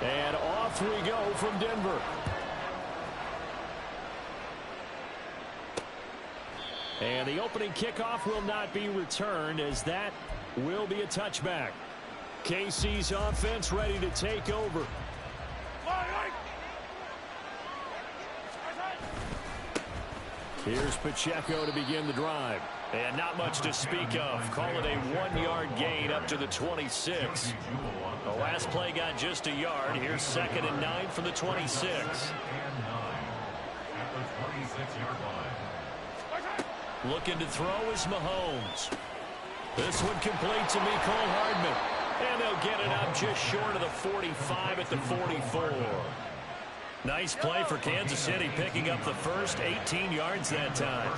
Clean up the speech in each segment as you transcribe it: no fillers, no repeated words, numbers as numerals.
And off we go from Denver. And the opening kickoff will not be returned, as that will be a touchback. KC's offense ready to take over. Here's Pacheco to begin the drive. And not much to speak of. Call it a 1-yard gain up to the 26. The last play got just a yard. Here's 2nd and 9 from the 26. Looking to throw is Mahomes. This one complete to Mecole Hardman. And they'll get it up just short of the 45 at the 44. Nice play for Kansas City, picking up the first 18 yards that time.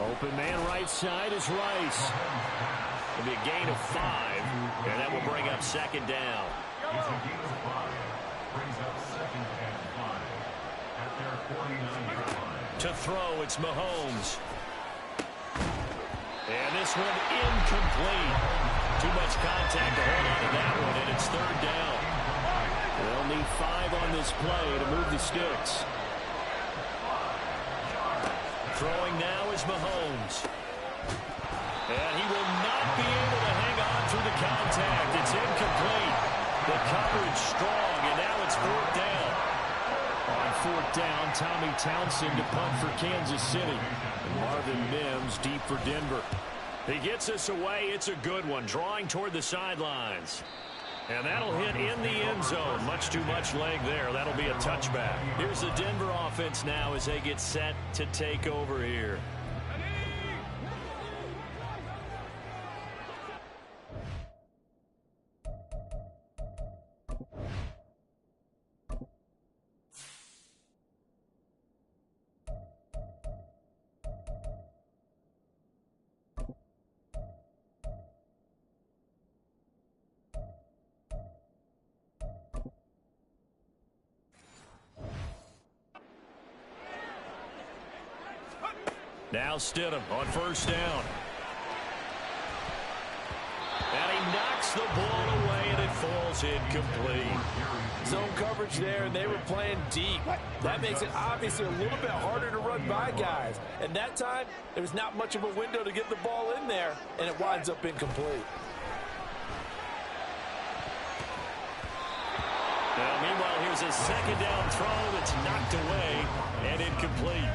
Open man right side is Rice. It'll be a gain of 5, and that will bring up 2nd down. It's a gain of 5. Brings up 2nd and 5 at their 49-yard line. To throw, it's Mahomes. And this one incomplete. Too much contact to hold on to that one, and it's 3rd down. They'll need 5 on this play to move the sticks. Throwing now is Mahomes. And he will not be able to hang on through the contact. It's incomplete. The coverage strong, and now it's 4th down. On 4th down, Tommy Townsend to punt for Kansas City. And Marvin Mims deep for Denver. He gets us away. It's a good one, drawing toward the sidelines. And that'll hit in the end zone. Much too much leg there. That'll be a touchback. Here's the Denver offense now as they get set to take over here. Now Stidham on 1st down. And he knocks the ball away, and it falls incomplete. Zone coverage there, and they were playing deep. That makes it obviously a little bit harder to run by guys. And that time, there was not much of a window to get the ball in there, and it winds up incomplete. Now, meanwhile, here's a 2nd down throw that's knocked away and incomplete.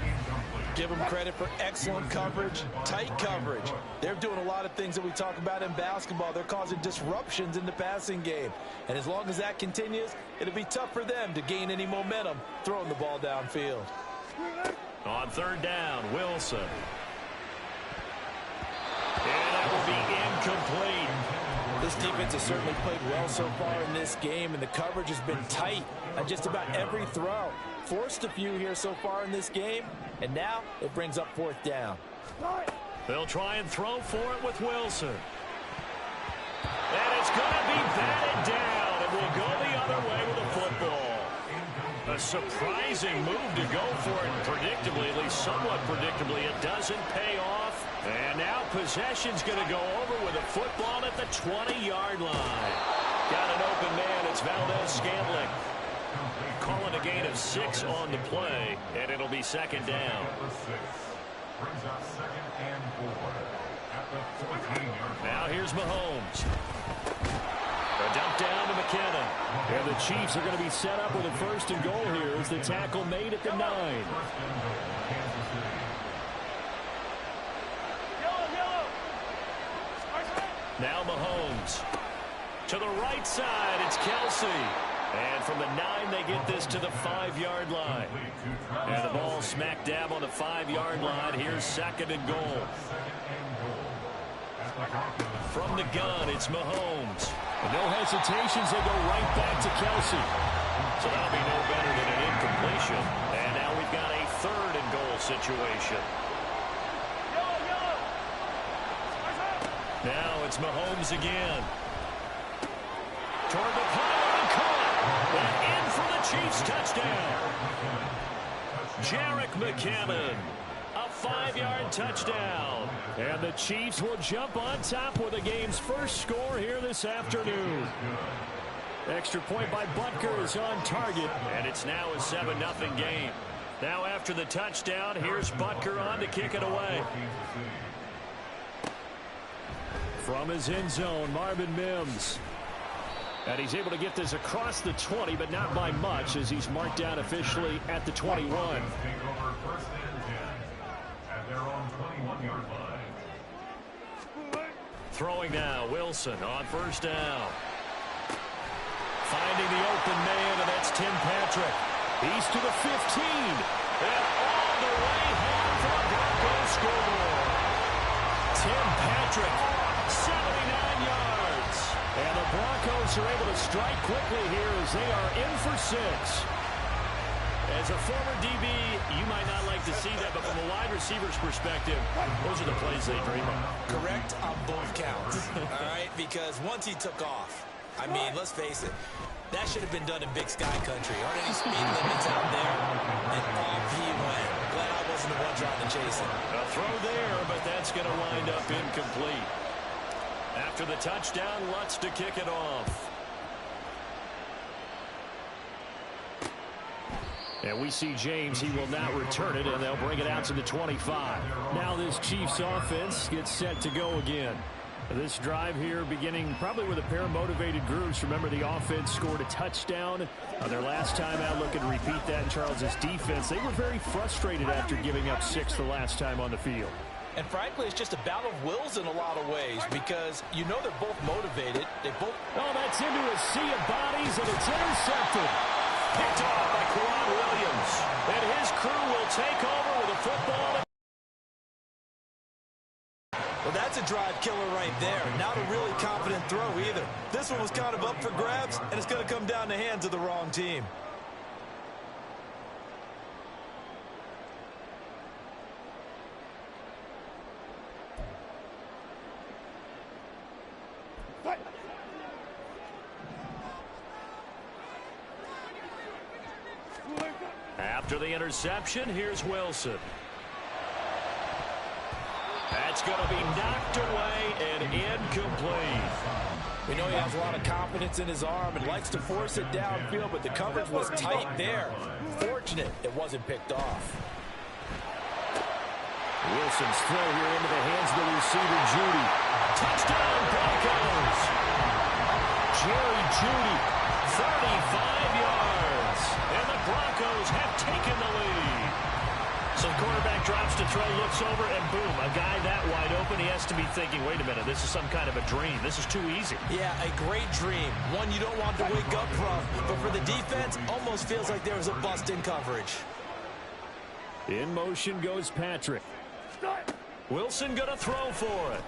Give them credit for excellent coverage, tight coverage. They're doing a lot of things that we talk about in basketball. They're causing disruptions in the passing game. And as long as that continues, it'll be tough for them to gain any momentum throwing the ball downfield. On 3rd down, Wilson. And that will be incomplete. This defense has certainly played well so far in this game, and the coverage has been tight on just about every throw. Forced a few here so far in this game, and now it brings up 4th down. They'll try and throw for it with Wilson. And it's going to be batted down, and will go the other way with the football. A surprising move to go for it predictably, at least somewhat predictably. It doesn't pay off. And now possession's going to go over with a football at the 20-yard line. Got an open man. It's Valdez-Scantling. Calling a gain of 6 on the play, and it'll be 2nd down. Now here's Mahomes. A dump down to McKinnon. And the Chiefs are going to be set up with a 1st and goal here as the tackle made at the 9. Now Mahomes. To the right side, it's Kelsey. And from the 9, they get this to the 5-yard line. And the ball smack dab on the 5-yard line. Here's 2nd and goal. From the gun, it's Mahomes. No hesitations, they go right back to Kelsey. So that'll be no better than an incompletion. And now we've got a 3rd and goal situation. Now it's Mahomes again. Toward the pylon, caught. And in for the Chiefs touchdown. Jerick McKinnon. A 5-yard touchdown. And the Chiefs will jump on top with the game's first score here this afternoon. Extra point by Butker is on target, and it's now a 7-0 game. Now after the touchdown, here's Butker on to kick it away. From his end zone, Marvin Mims. And he's able to get this across the 20, but not by much, as he's marked down officially at the 21. Throwing now, Wilson on first down. Finding the open man, and that's Tim Patrick. He's to the 15. And all the way home for the Broncos scoreboard. Tim Patrick, 79 yards. And the Broncos are able to strike quickly here as they are in for 6. As a former DB, you might not like to see that, but from a wide receiver's perspective, those are the plays they dream of. Correct on both counts, all right? Because once he took off, I mean, let's face it, that should have been done in Big Sky Country. Aren't any speed limits out there? And off he went. Glad I wasn't the one trying to chase him. A throw there, but that's going to wind up incomplete. After the touchdown, Lutz to kick it off. And we see James. He will not return it, and they'll bring it out to the 25. Now this Chiefs offense gets set to go again. This drive here beginning probably with a pair of motivated groups. Remember, the offense scored a touchdown on their last time out. Looking to repeat that in Charles's defense. They were very frustrated after giving up 6 the last time on the field. And frankly, it's just a battle of wills in a lot of ways because you know they're both motivated. They both... Oh, that's into a sea of bodies, and it's intercepted. Picked off by Quran Williams. And his crew will take over with a football. Well, that's a drive killer right there. Not a really confident throw either. This one was kind of up for grabs, and it's going to come down the hands of the wrong team. After the interception, here's Wilson. That's going to be knocked away and incomplete. We know he has a lot of confidence in his arm and likes to force it downfield, but the coverage was tight there. Fortunate it wasn't picked off. Wilson's throw here into the hands of the receiver, Judy. Touchdown, Broncos. Jerry Judy, 35 yards. And the Broncos have taken the lead. So the quarterback drops to throw, looks over, and boom, a guy that wide open, he has to be thinking, wait a minute, this is some kind of a dream. This is too easy. Yeah, a great dream. One you don't want to wake up from. But for the defense, almost feels like there was a bust in coverage. In motion goes Patrick. Wilson going to throw for it.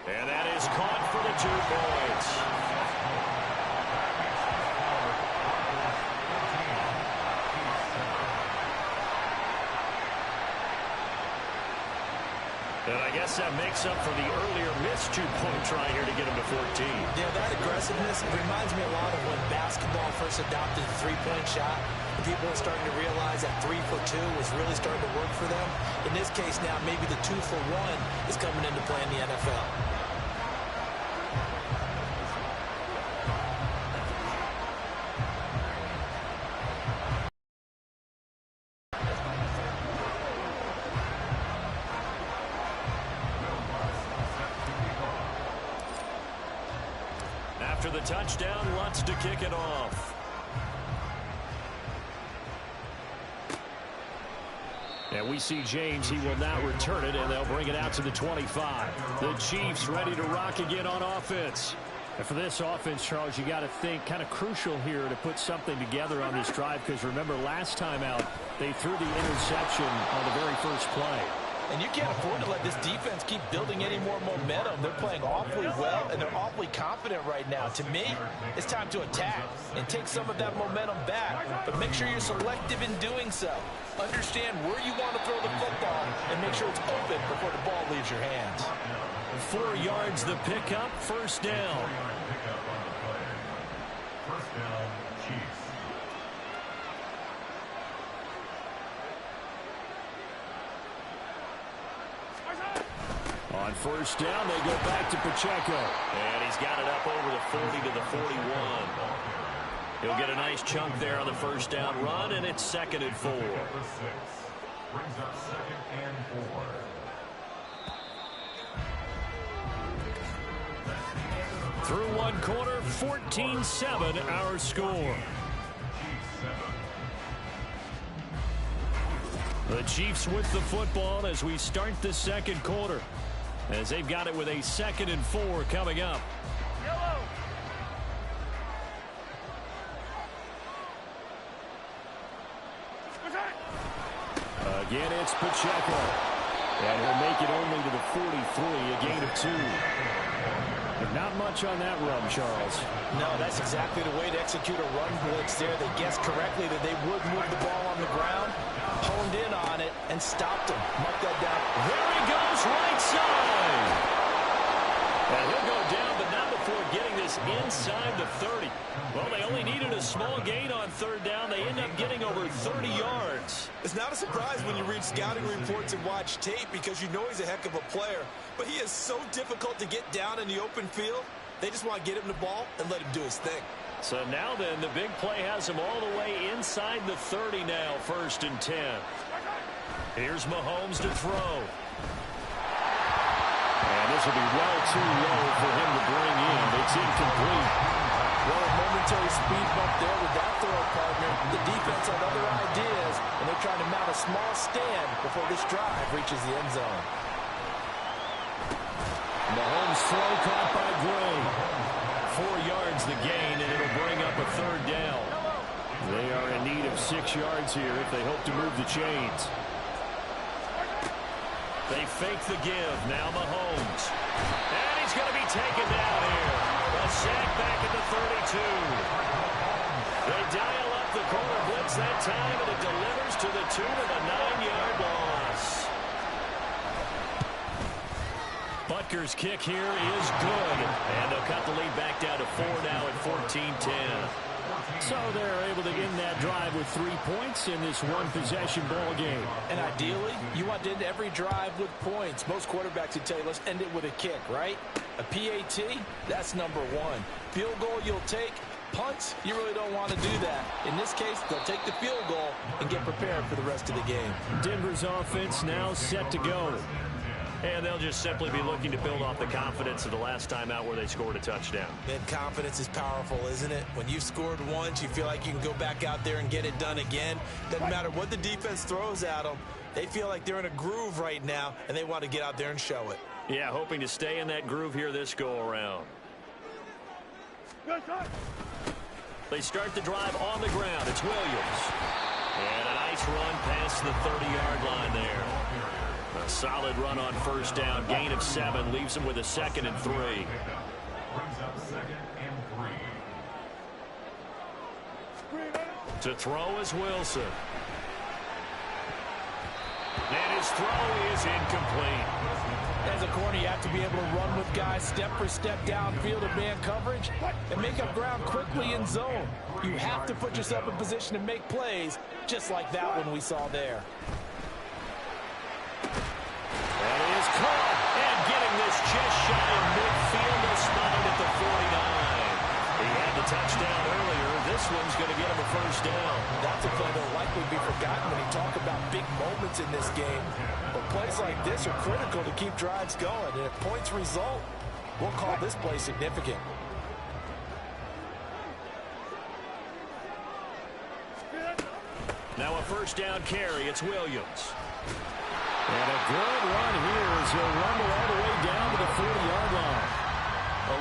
And that is caught for the 2 points. And I guess that makes up for the earlier missed 2-point try here to get him to 14. Yeah, that aggressiveness, it reminds me a lot of when basketball first adopted the 3-point shot. People are starting to realize that 3 for 2 was really starting to work for them. In this case now, maybe the 2 for 1 is coming into play in the NFL. After the touchdown, Lutz to kick it off. And we see James. He will not return it, and they'll bring it out to the 25. The Chiefs ready to rock again on offense. And for this offense, Charles, you got to think kind of crucial here to put something together on this drive, because remember last time out, they threw the interception on the very first play. And you can't afford to let this defense keep building any more momentum. They're playing awfully well, and they're awfully confident right now. To me, it's time to attack and take some of that momentum back. But make sure you're selective in doing so. Understand where you want to throw the football and make sure it's open before the ball leaves your hands. 4 yards the pickup, first down. First down, Chiefs. On first down, they go back to Pacheco. And he's got it up over the 40 to the 41. He'll get a nice chunk there on the first down run, and it's 2nd and 4. Brings up 2nd and 4. Through one quarter, 14-7 our score. The Chiefs with the football as we start the second quarter, as they've got it with a 2nd and 4 coming up. Again, it's Pacheco. And he'll make it only to the 43, a gain of 2. But not much on that run, Charles. No, that's exactly the way to execute a run blitz there. They guessed correctly that they would move the ball on the ground, honed in on it, and stopped him. Mark that down. There he goes, right side. And he'll go down, but not before getting this inside the 30. Well, they only needed a small gain on 3rd down. They end up getting over 30 yards. It's not a surprise when you read scouting reports and watch tape because you know he's a heck of a player. But he is so difficult to get down in the open field. They just want to get him the ball and let him do his thing. So now then, the big play has him all the way inside the 30 now, 1st and 10. Here's Mahomes to throw. And this will be well too low for him to bring in. It's incomplete. Well, a momentary speed bump there with that throw, partner. The defense had other ideas, and they're trying to mount a small stand before this drive reaches the end zone. Mahomes' throw caught by Gray. 4 yards the gain, and it'll bring up a 3rd down. They are in need of 6 yards here if they hope to move the chains. They fake the give. Now Mahomes. And he's going to be taken down here. A sack back at the 32. They dial up the corner blitz that time, and it delivers to the 2 of a 9-yard loss. Butker's kick here is good. And they'll cut the lead back down to 4 now at 14-10. So they're able to end that drive with 3 points in this one-possession ball game. And ideally, you want to end every drive with points. Most quarterbacks would tell you, let's end it with a kick, right? A PAT, that's number 1. Field goal you'll take. Punts, you really don't want to do that. In this case, they'll take the field goal and get prepared for the rest of the game. Denver's offense now set to go. And they'll just simply be looking to build off the confidence of the last time out where they scored a touchdown. Man, confidence is powerful, isn't it? When you've scored once, you feel like you can go back out there and get it done again. Doesn't matter what the defense throws at them. They feel like they're in a groove right now, and they want to get out there and show it. Yeah, hoping to stay in that groove here this go-around. They start the drive on the ground. It's Williams. And a nice run past the 30-yard line there. A solid run on first down. Gain of 7 leaves him with a 2nd and 3. Brings up 2nd and 3. To throw is Wilson. And his throw is incomplete. As a corner, you have to be able to run with guys step for step downfield in man coverage and make up ground quickly in zone. You have to put yourself in position to make plays, just like that one we saw there. That is caught, and getting this just shy of midfield, a spot at the 49. He had the touchdown earlier. This one's going to get him a first down. That's a play that'll likely be forgotten when you talk about big moments in this game. But plays like this are critical to keep drives going. And if points result, we'll call this play significant. Now a first down carry. It's Williams. And a good run here as he'll rumble all the way down to the 40-yard line.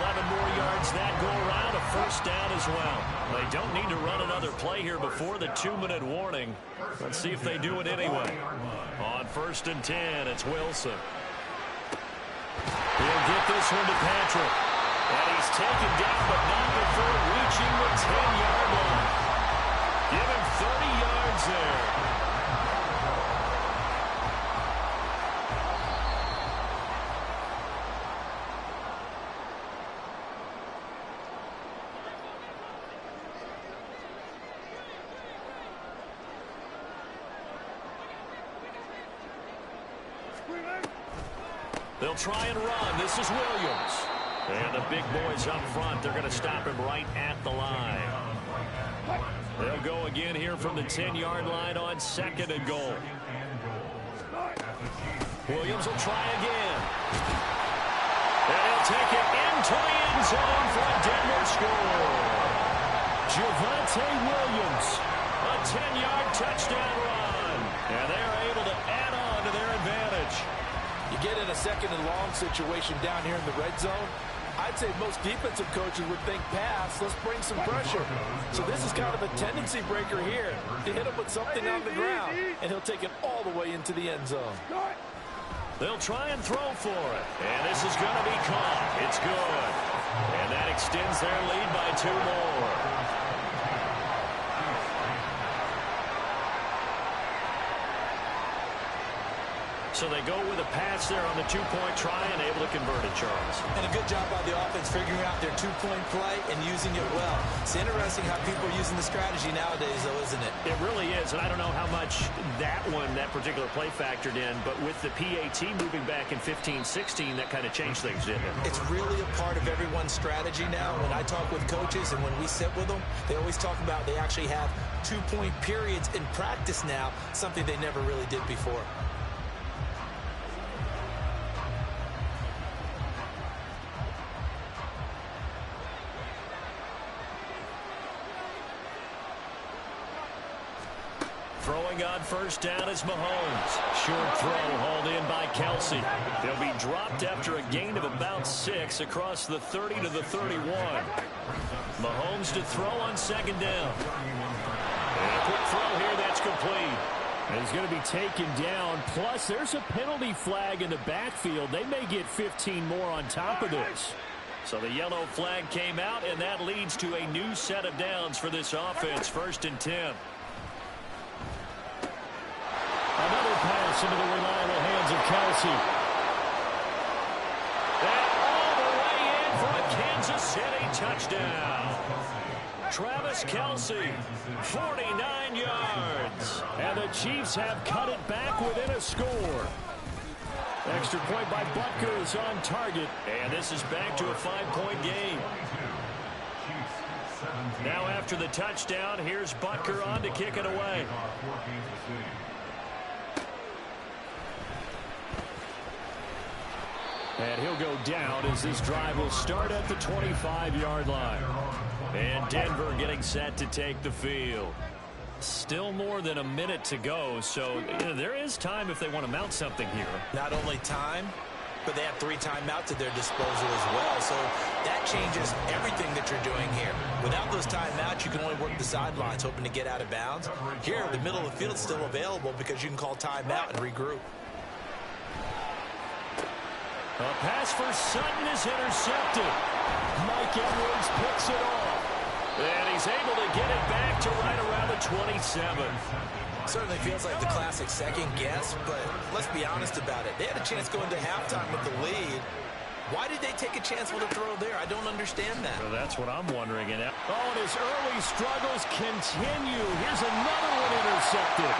11 more yards that go around, a first down as well. They don't need to run another play here before the 2-minute warning. Let's see if they do it anyway. On 1st and 10, it's Wilson. He'll get this one to Patrick. And he's taken down, but not before reaching the 10-yard line. Give him 30 yards there. They'll try and run. This is Williams. And the big boys up front, they're going to stop him right at the line. They'll go again here from the 10-yard line on 2nd and goal. Williams will try again. And he'll take it into the end zone for a Denver score. Javonte Williams, a 10-yard touchdown run. And they are able to add on to their advantage. You get in a 2nd and long situation down here in the red zone. I'd say most defensive coaches would think pass, let's bring some pressure. So this is kind of a tendency breaker here to hit him with something on the ground, and he'll take it all the way into the end zone. They'll try and throw for it, and this is going to be caught. It's good, and that extends their lead by 2 more. So they go with a pass there on the 2-point try and able to convert it, Charles. And a good job by the offense figuring out their 2-point play and using it well. It's interesting how people are using the strategy nowadays, though, isn't it? It really is, and I don't know how much that particular play factored in, but with the PAT moving back in 15-16, that kind of changed things, didn't it? It's really a part of everyone's strategy now. When I talk with coaches and when we sit with them, they always talk about they actually have 2-point periods in practice now, something they never really did before. Throwing on first down is Mahomes. Short throw hauled in by Kelsey. He'll be dropped after a gain of about 6 across the 30 to the 31. Mahomes to throw on 2nd down. And a quick throw here, that's complete. And he's going to be taken down. Plus, there's a penalty flag in the backfield. They may get 15 more on top of this. So the yellow flag came out, and that leads to a new set of downs for this offense. 1st and 10. Another pass into the reliable hands of Kelsey. And all the way in for a Kansas City touchdown. Travis Kelsey, 49 yards. And the Chiefs have cut it back within a score. Extra point by Butker is on target. And this is back to a 5-point game. Now after the touchdown, here's Butker on to kick it away. And he'll go down as this drive will start at the 25-yard line. And Denver getting set to take the field. Still more than a minute to go, so there is time if they want to mount something here. Not only time, but they have 3 timeouts at their disposal as well, so that changes everything that you're doing here. Without those timeouts, you can only work the sidelines, hoping to get out of bounds. Here, the middle of the field is still available because you can call timeout and regroup. A pass for Sutton is intercepted. Mike Edwards picks it off. And he's able to get it back to right around the 27. Certainly feels like the classic second guess, but let's be honest about it. They had a chance going to halftime with the lead. Why did they take a chance with a throw there? I don't understand that. Well, that's what I'm wondering. And his early struggles continue. Here's another one intercepted.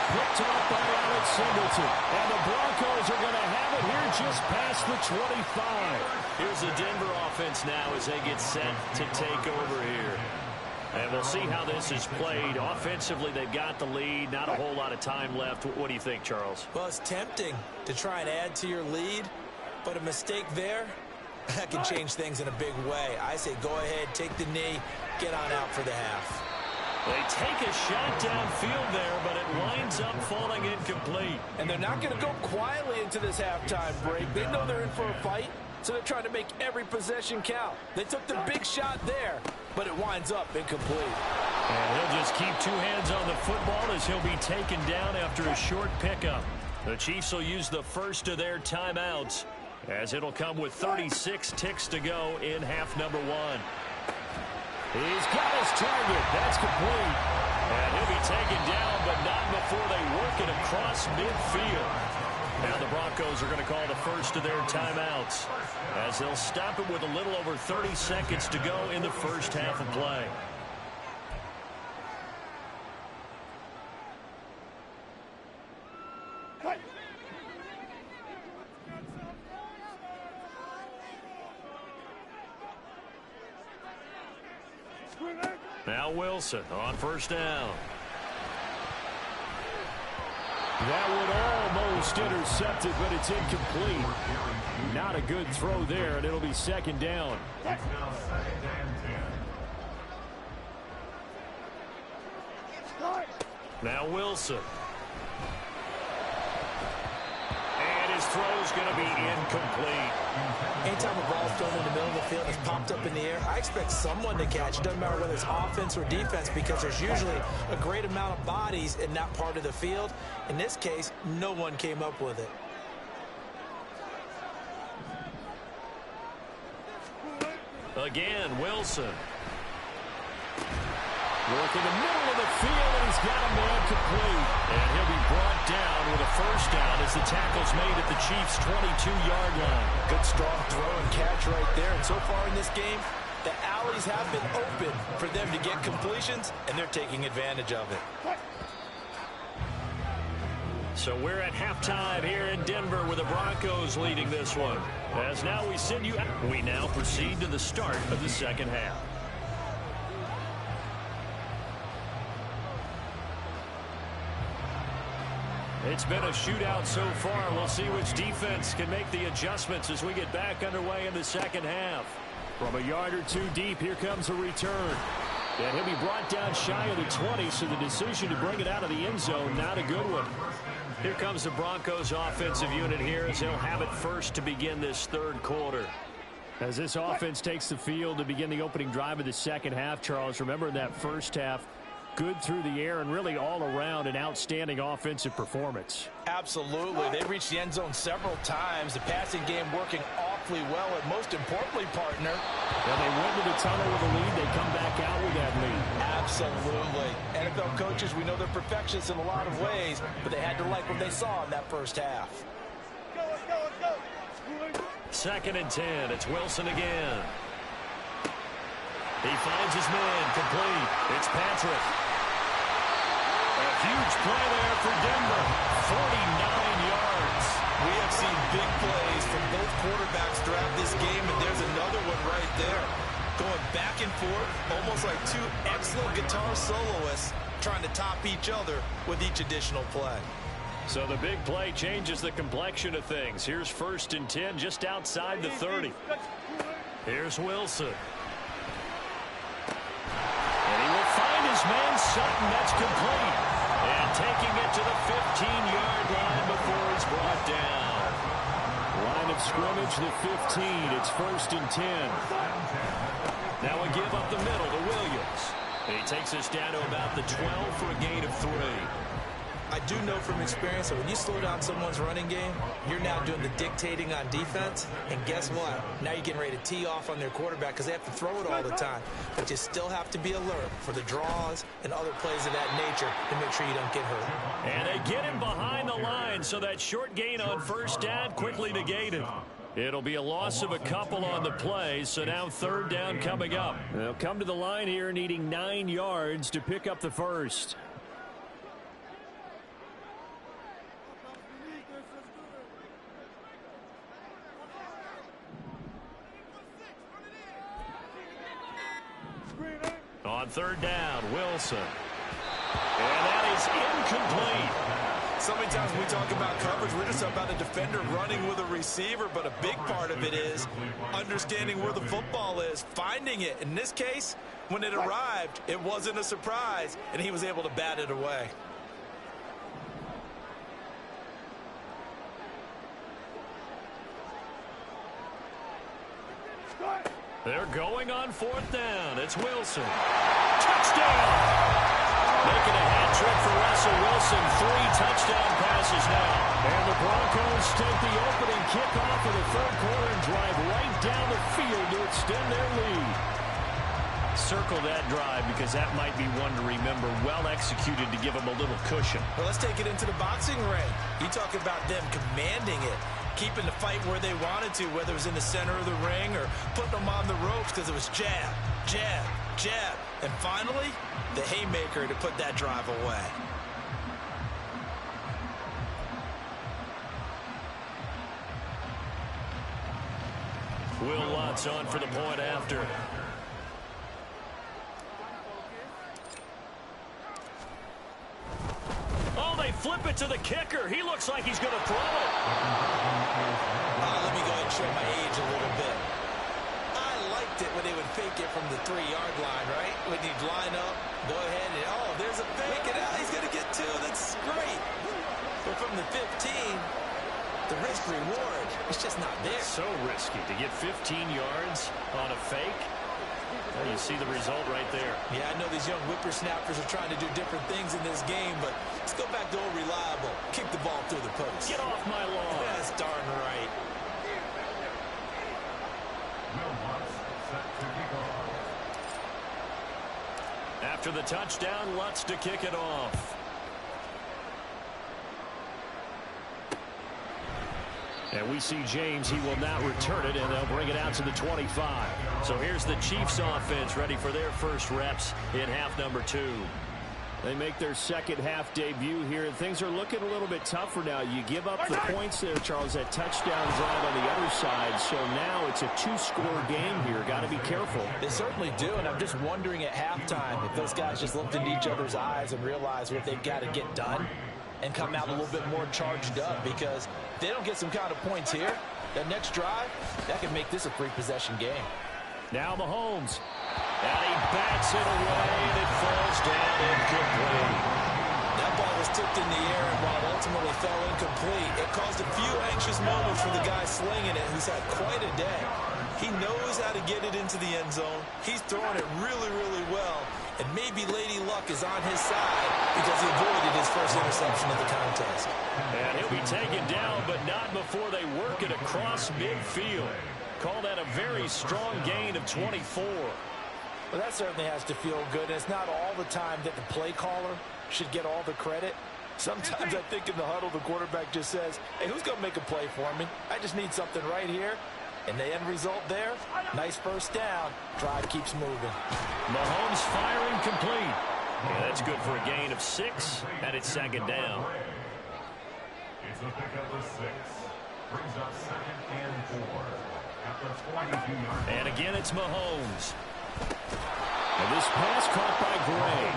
Picked off by Alex Singleton. And the Broncos are going to have it here just past the 25. Here's the Denver offense now as they get set to take over here. And we'll see how this is played. Offensively, they've got the lead. Not a whole lot of time left. What do you think, Charles? Well, it's tempting to try and add to your lead, but a mistake there, that can change things in a big way. I say go ahead, take the knee, get on out for the half. They take a shot downfield there, but it winds up falling incomplete. And they're not going to go quietly into this halftime break. They know they're in for a fight, so they're trying to make every possession count. They took the big shot there, but it winds up incomplete. And he'll just keep 2 hands on the football as he'll be taken down after a short pickup. The Chiefs will use the first of their timeouts as it'll come with 36 ticks to go in half number 1. He's got his target. That's complete. And he'll be taken down, but not before they work it across midfield. Now the Broncos are going to call the first of their timeouts as they'll stop it with a little over 30 seconds to go in the first half of play. Now Wilson on first down. That would almost intercept it, but it's incomplete. Not a good throw there, and it'll be second down. It's now second and 10. Now Wilson. And his throw's going to be incomplete. Anytime a ball's thrown in the middle of the field and it's popped up in the air, I expect someone to catch. It doesn't matter whether it's offense or defense, because there's usually a great amount of bodies in that part of the field. In this case, no one came up with it. Again, Wilson. Work in the middle of the field, and he's got a man complete. And he'll be brought down with a first down as the tackle's made at the Chiefs' 22-yard line. Good strong throw and catch right there. And so far in this game, the alleys have been open for them to get completions, and they're taking advantage of it. So we're at halftime here in Denver with the Broncos leading this one. As now we now proceed to the start of the second half. It's been a shootout so far. We'll see which defense can make the adjustments as we get back underway in the second half. From a yard or two deep, here comes a return. And he'll be brought down shy of the 20, so the decision to bring it out of the end zone, not a good one. Here comes the Broncos offensive unit here as they'll have it first to begin this third quarter. As this offense takes the field to begin the opening drive of the second half, Charles, remember in that first half, good through the air and really all around an outstanding offensive performance. Absolutely. They reached the end zone several times. The passing game working awfully well. And most importantly, partner, when they went to the tunnel with a lead, they come back out with that lead. Absolutely. NFL coaches, we know they're perfectionists in a lot of ways, but they had to like what they saw in that first half. Second and 10. It's Wilson again. He finds his man complete. It's Patrick. A huge play there for Denver. 49 yards. We have seen big plays from both quarterbacks throughout this game, and there's another one right there. Going back and forth, almost like two excellent guitar soloists trying to top each other with each additional play. So the big play changes the complexion of things. Here's first and 10 just outside the 30. Here's Wilson. And he will find his man Sutton. That's complete. And taking it to the 15-yard line before he's brought down. Line of scrimmage, the 15. It's first and 10. Now a give up the middle to Williams. And he takes us down to about the 12 for a gain of 3. I do know from experience that when you slow down someone's running game, you're now doing the dictating on defense. And guess what? Now you're getting ready to tee off on their quarterback because they have to throw it all the time. But you still have to be alert for the draws and other plays of that nature to make sure you don't get hurt. And they get him behind the line, so that short gain on first down quickly negated. It'll be a loss of a couple on the play, so now third down coming up. They'll come to the line here needing 9 yards to pick up the first. On third down, Wilson. And that is incomplete. So many times when we talk about coverage, we're just about a defender running with a receiver, but a big part of it is understanding where the football is, finding it. In this case, when it arrived, it wasn't a surprise, and he was able to bat it away. They're going on fourth down. It's Wilson. Touchdown! Making a hat trick for Russell Wilson. 3 touchdown passes now. And the Broncos take the opening kickoff of the third quarter and drive right down the field to extend their lead. Circle that drive because that might be one to remember. Well executed to give them a little cushion. Well, let's take it into the boxing ring. You talk about them commanding it, keeping the fight where they wanted to, whether it was in the center of the ring or putting them on the ropes because it was jab, jab, jab. And finally, the haymaker to put that drive away. Will Watts on for the point after. to the kicker. He looks like he's going to throw it. Let me go ahead and show my age a little bit. I liked it when they would fake it from the 3-yard line, right? When you'd line up, go ahead and, oh, there's a fake, and now he's going to get 2. That's great. But from the 15, the risk-reward, it's just not there. So risky to get 15 yards on a fake. Well, you see the result right there. Yeah, I know these young whippersnappers are trying to do different things in this game, but let's go back to old reliable. Kick the ball through the post. Get off my lawn. That's darn right. After the touchdown, Lutz to kick it off. And we see James. He will not return it, and they'll bring it out to the 25. So here's the Chiefs offense ready for their first reps in half number 2. They make their second half debut here, and things are looking a little bit tougher now. You give up the points there, Charles, that touchdown drive on the other side. So now it's a 2-score game here. Got to be careful. They certainly do, and I'm just wondering at halftime if those guys just looked into each other's eyes and realized what they've got to get done and come out a little bit more charged up, because if they don't get some kind of points here, that next drive, that can make this a 3-possession game. Now Mahomes. And he bats it away, and it falls down incomplete. That ball was tipped in the air, and while it ultimately fell incomplete, it caused a few anxious moments for the guy slinging it, who's had quite a day. He knows how to get it into the end zone. He's throwing it really, really well. And maybe Lady Luck is on his side because he avoided his first interception of the contest. And he'll be taken down, but not before they work it across midfield. Call that a very strong gain of 24. Well, that certainly has to feel good. And it's not all the time that the play caller should get all the credit. Sometimes I think in the huddle, the quarterback just says, hey, who's going to make a play for me? I just need something right here. And the end result there, nice first down. Drive keeps moving. Mahomes firing complete. Yeah, that's good for a gain of 6, and it's second down. It's a pickup of 6. Brings up 2nd and 4 at the 22-yard line. And again, it's Mahomes. And this pass caught by Gray.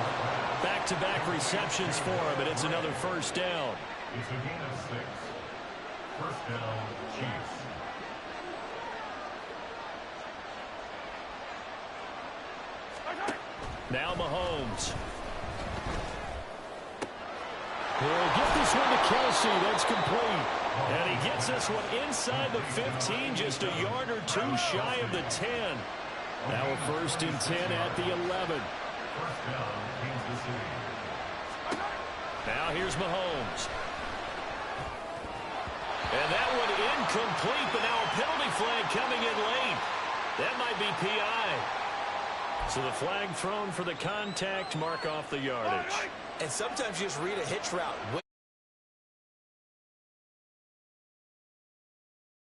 Back-to-back receptions for him, and it's another first down. It's a gain of 6. First down, Chiefs. Now Mahomes. He'll get this one to Kelsey. That's complete. And he gets this one inside the 15, just a yard or 2 shy of the 10. Now a 1st and 10 at the 11. First down, Kansas City. Now here's Mahomes. And that one incomplete, but now a penalty flag coming in late. That might be PI. So the flag thrown for the contact, mark off the yardage. And sometimes you just read a hitch route way